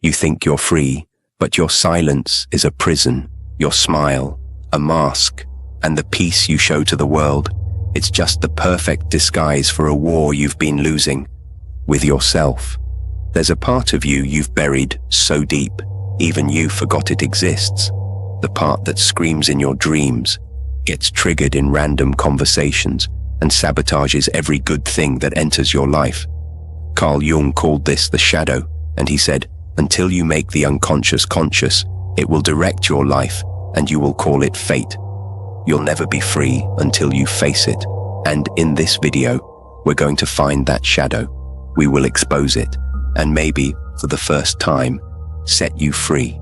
You think you're free, but your silence is a prison, your smile, a mask, and the peace you show to the world, it's just the perfect disguise for a war you've been losing with yourself. There's a part of you you've buried so deep, even you forgot it exists. The part that screams in your dreams, gets triggered in random conversations, and sabotages every good thing that enters your life. Carl Jung called this the shadow, and he said, until you make the unconscious conscious, it will direct your life, and you will call it fate. You'll never be free until you face it. And in this video, we're going to find that shadow. We will expose it, and maybe, for the first time, set you free.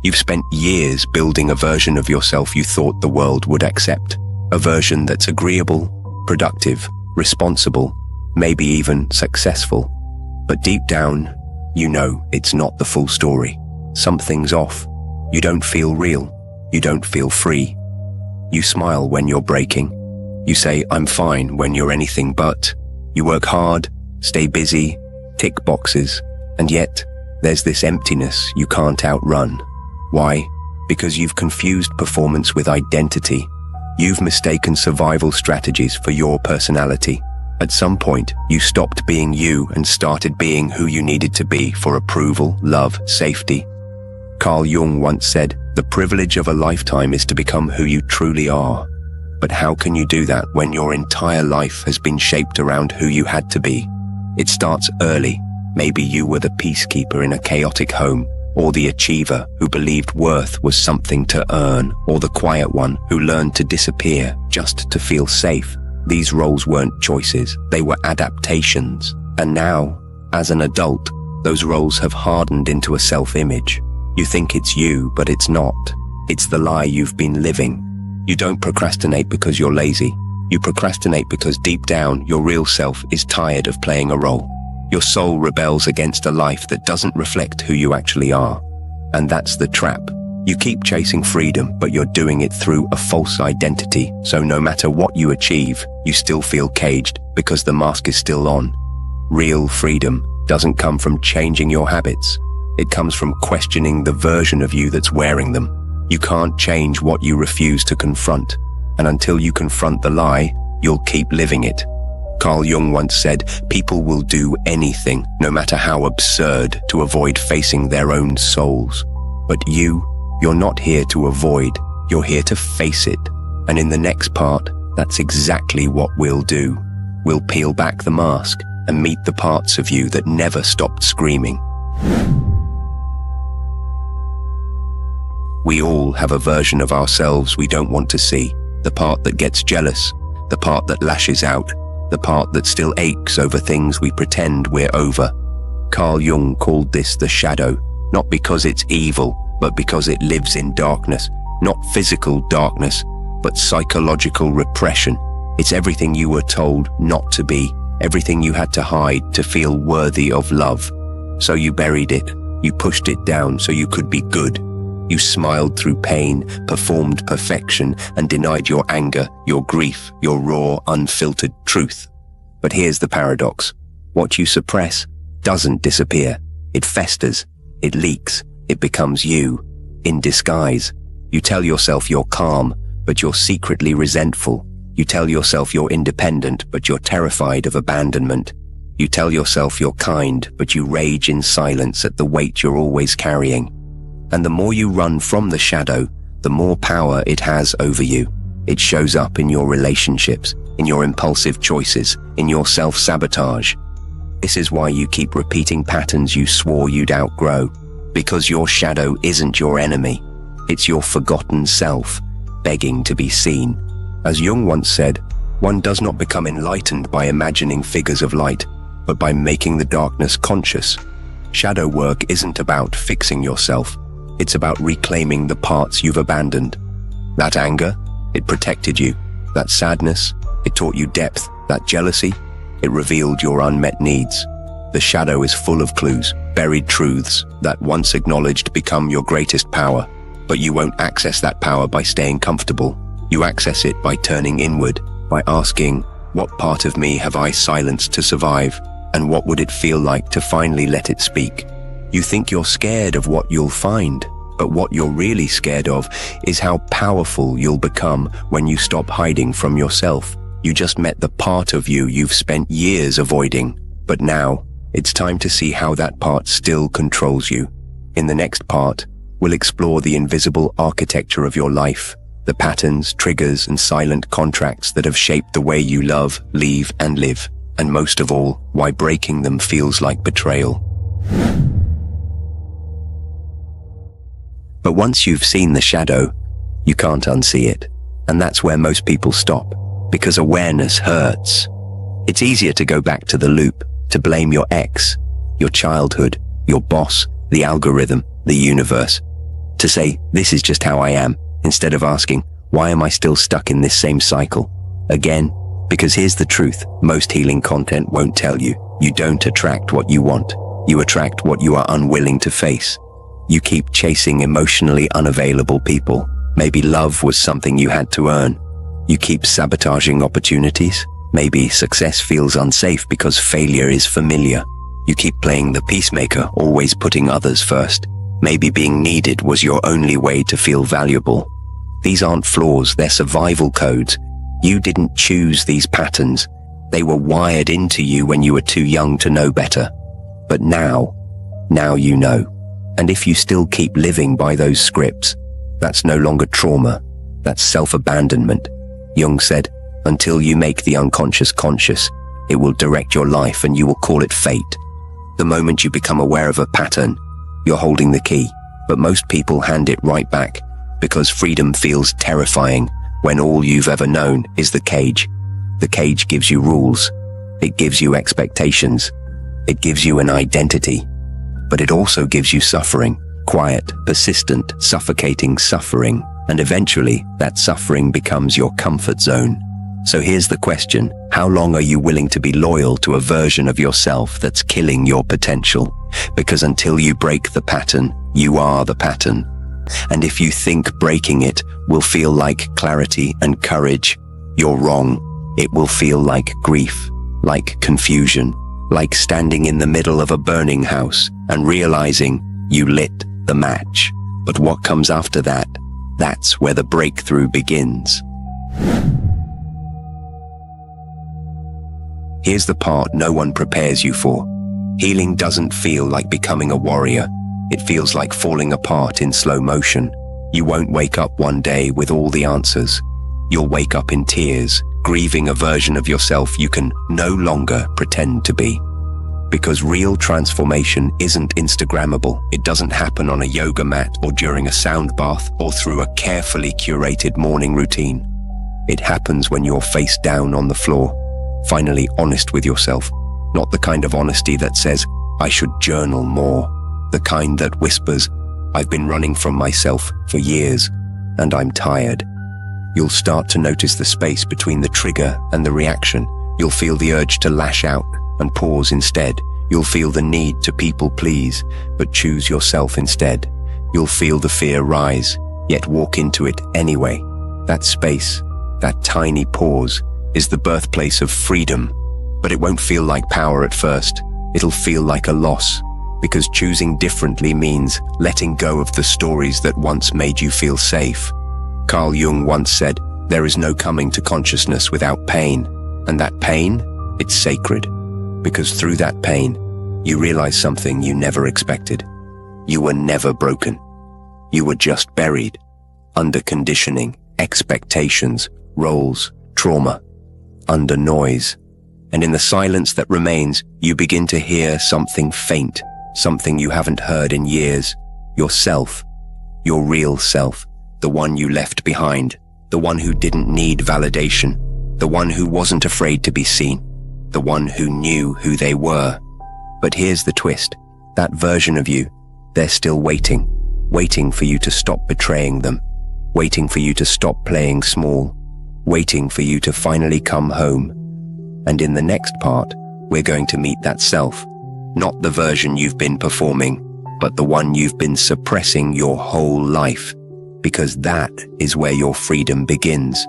You've spent years building a version of yourself you thought the world would accept. A version that's agreeable, productive, responsible, maybe even successful. But deep down, you know it's not the full story. Something's off. You don't feel real. You don't feel free. You smile when you're breaking. You say, I'm fine, when you're anything but. You work hard, stay busy, tick boxes, and yet there's this emptiness you can't outrun. Why? Because you've confused performance with identity. You've mistaken survival strategies for your personality. At some point, you stopped being you and started being who you needed to be for approval, love, safety. Carl Jung once said, the privilege of a lifetime is to become who you truly are. But how can you do that when your entire life has been shaped around who you had to be? It starts early. Maybe you were the peacekeeper in a chaotic home, or the achiever who believed worth was something to earn, or the quiet one who learned to disappear just to feel safe. These roles weren't choices, they were adaptations. And now, as an adult, those roles have hardened into a self-image. You think it's you, but it's not. It's the lie you've been living. You don't procrastinate because you're lazy. You procrastinate because deep down, your real self is tired of playing a role. Your soul rebels against a life that doesn't reflect who you actually are. And that's the trap. You keep chasing freedom, but you're doing it through a false identity. So no matter what you achieve, you still feel caged because the mask is still on. Real freedom doesn't come from changing your habits. It comes from questioning the version of you that's wearing them. You can't change what you refuse to confront. And until you confront the lie, you'll keep living it. Carl Jung once said, people will do anything, no matter how absurd, to avoid facing their own souls. But you're not here to avoid, you're here to face it. And in the next part, that's exactly what we'll do. We'll peel back the mask and meet the parts of you that never stopped screaming. We all have a version of ourselves we don't want to see. The part that gets jealous, the part that lashes out, the part that still aches over things we pretend we're over. Carl Jung called this the shadow, not because it's evil, but because it lives in darkness. Not physical darkness, but psychological repression. It's everything you were told not to be, everything you had to hide to feel worthy of love. So you buried it, you pushed it down so you could be good. You smiled through pain, performed perfection, and denied your anger, your grief, your raw, unfiltered truth. But here's the paradox. What you suppress doesn't disappear. It festers, it leaks, it becomes you, in disguise. You tell yourself you're calm, but you're secretly resentful. You tell yourself you're independent, but you're terrified of abandonment. You tell yourself you're kind, but you rage in silence at the weight you're always carrying. And the more you run from the shadow, the more power it has over you. It shows up in your relationships, in your impulsive choices, in your self-sabotage. This is why you keep repeating patterns you swore you'd outgrow. Because your shadow isn't your enemy. It's your forgotten self, begging to be seen. As Jung once said, one does not become enlightened by imagining figures of light, but by making the darkness conscious. Shadow work isn't about fixing yourself. It's about reclaiming the parts you've abandoned. That anger, it protected you. That sadness, it taught you depth. That jealousy, it revealed your unmet needs. The shadow is full of clues, buried truths that once acknowledged become your greatest power. But you won't access that power by staying comfortable. You access it by turning inward, by asking, what part of me have I silenced to survive? And what would it feel like to finally let it speak? You think you're scared of what you'll find, but what you're really scared of is how powerful you'll become when you stop hiding from yourself. You just met the part of you you've spent years avoiding, but now it's time to see how that part still controls you. In the next part, we'll explore the invisible architecture of your life, the patterns, triggers, and silent contracts that have shaped the way you love, leave, and live, and most of all, why breaking them feels like betrayal. But once you've seen the shadow, you can't unsee it, and that's where most people stop, because awareness hurts. It's easier to go back to the loop, to blame your ex, your childhood, your boss, the algorithm, the universe, to say, this is just how I am, instead of asking, why am I still stuck in this same cycle? Again, because here's the truth, most healing content won't tell you. You don't attract what you want. You attract what you are unwilling to face. You keep chasing emotionally unavailable people. Maybe love was something you had to earn. You keep sabotaging opportunities. Maybe success feels unsafe because failure is familiar. You keep playing the peacemaker, always putting others first. Maybe being needed was your only way to feel valuable. These aren't flaws, they're survival codes. You didn't choose these patterns. They were wired into you when you were too young to know better. But now you know. And if you still keep living by those scripts, that's no longer trauma, that's self-abandonment. Jung said, until you make the unconscious conscious, it will direct your life and you will call it fate. The moment you become aware of a pattern, you're holding the key, but most people hand it right back because freedom feels terrifying when all you've ever known is the cage. The cage gives you rules, it gives you expectations, it gives you an identity, but it also gives you suffering, quiet, persistent, suffocating suffering, and eventually that suffering becomes your comfort zone. So here's the question, how long are you willing to be loyal to a version of yourself that's killing your potential? Because until you break the pattern, you are the pattern. And if you think breaking it will feel like clarity and courage, you're wrong. It will feel like grief, like confusion, like standing in the middle of a burning house and realizing you lit the match. But what comes after that? That's where the breakthrough begins. Here's the part no one prepares you for. Healing doesn't feel like becoming a warrior. It feels like falling apart in slow motion. You won't wake up one day with all the answers. You'll wake up in tears, grieving a version of yourself you can no longer pretend to be. Because real transformation isn't Instagrammable. It doesn't happen on a yoga mat or during a sound bath or through a carefully curated morning routine. It happens when you're face down on the floor, finally honest with yourself. Not the kind of honesty that says, I should journal more. The kind that whispers, I've been running from myself for years, and I'm tired. You'll start to notice the space between the trigger and the reaction. You'll feel the urge to lash out and pause instead. You'll feel the need to people please, but choose yourself instead. You'll feel the fear rise, yet walk into it anyway. That space, that tiny pause, is the birthplace of freedom. But it won't feel like power at first. It'll feel like a loss, because choosing differently means letting go of the stories that once made you feel safe. Carl Jung once said, there is no coming to consciousness without pain, and that pain, it's sacred, because through that pain, you realize something you never expected. You were never broken. You were just buried, under conditioning, expectations, roles, trauma, under noise. And in the silence that remains, you begin to hear something faint, something you haven't heard in years. Yourself, your real self, the one you left behind, the one who didn't need validation, the one who wasn't afraid to be seen, the one who knew who they were. But here's the twist, that version of you, they're still waiting, waiting for you to stop betraying them, waiting for you to stop playing small, waiting for you to finally come home. And in the next part, we're going to meet that self, not the version you've been performing, but the one you've been suppressing your whole life, because that is where your freedom begins.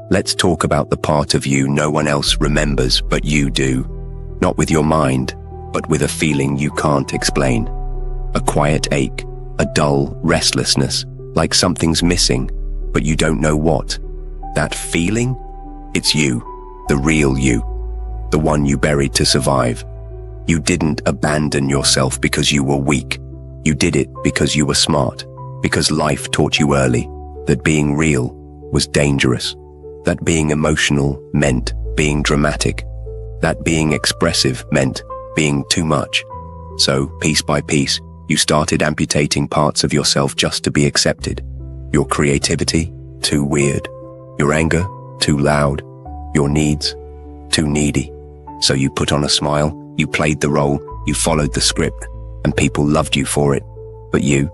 Let's talk about the part of you no one else remembers but you do. Not with your mind, but with a feeling you can't explain. A quiet ache, a dull restlessness, like something's missing, but you don't know what. That feeling? It's you, the real you, the one you buried to survive. You didn't abandon yourself because you were weak. You did it because you were smart, because life taught you early that being real was dangerous, that being emotional meant being dramatic, that being expressive meant being too much. So, piece by piece, you started amputating parts of yourself just to be accepted. Your creativity, too weird. Your anger, too loud. Your needs, too needy. So you put on a smile, you played the role, you followed the script, and people loved you for it. But you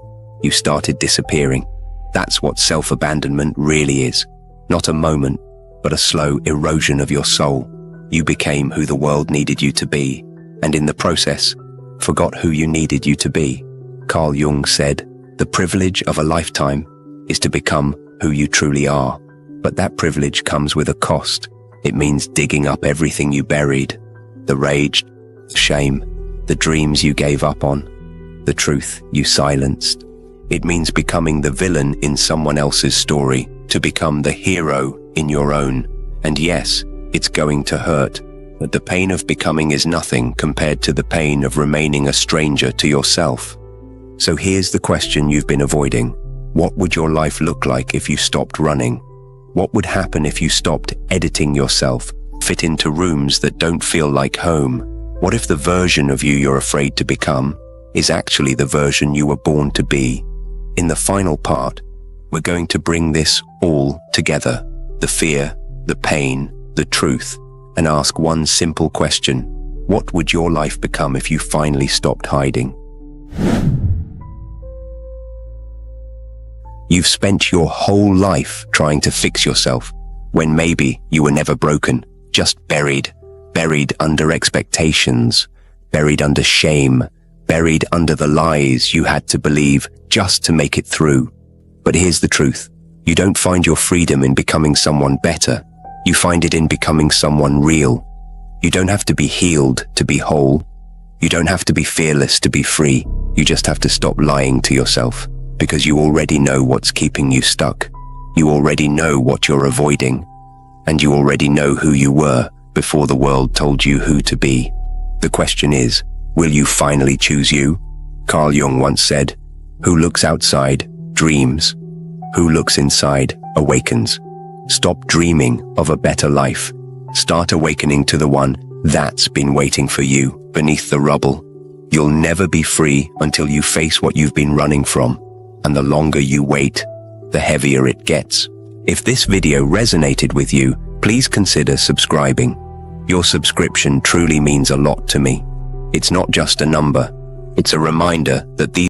started disappearing. That's what self-abandonment really is. Not a moment, but a slow erosion of your soul. You became who the world needed you to be, and in the process, forgot who you needed you to be. Carl Jung said, "The privilege of a lifetime is to become who you truly are." But that privilege comes with a cost. It means digging up everything you buried, the rage, the shame, the dreams you gave up on, the truth you silenced. It means becoming the villain in someone else's story to become the hero in your own. And yes, it's going to hurt, but the pain of becoming is nothing compared to the pain of remaining a stranger to yourself. So here's the question you've been avoiding. What would your life look like if you stopped running? What would happen if you stopped editing yourself, fit into rooms that don't feel like home? What if the version of you you're afraid to become is actually the version you were born to be? In the final part, we're going to bring this all together, the fear, the pain, the truth, and ask one simple question. What would your life become if you finally stopped hiding? You've spent your whole life trying to fix yourself, when maybe you were never broken, just buried under expectations, buried under shame, buried under the lies you had to believe just to make it through. But here's the truth. You don't find your freedom in becoming someone better. You find it in becoming someone real. You don't have to be healed to be whole. You don't have to be fearless to be free. You just have to stop lying to yourself, because you already know what's keeping you stuck. You already know what you're avoiding. And you already know who you were before the world told you who to be. The question is, will you finally choose you? Carl Jung once said, "Who looks outside dreams. Who looks inside awakens." Stop dreaming of a better life. Start awakening to the one that's been waiting for you beneath the rubble. You'll never be free until you face what you've been running from. And the longer you wait, the heavier it gets. If this video resonated with you, please consider subscribing. Your subscription truly means a lot to me. It's not just a number. It's a reminder that these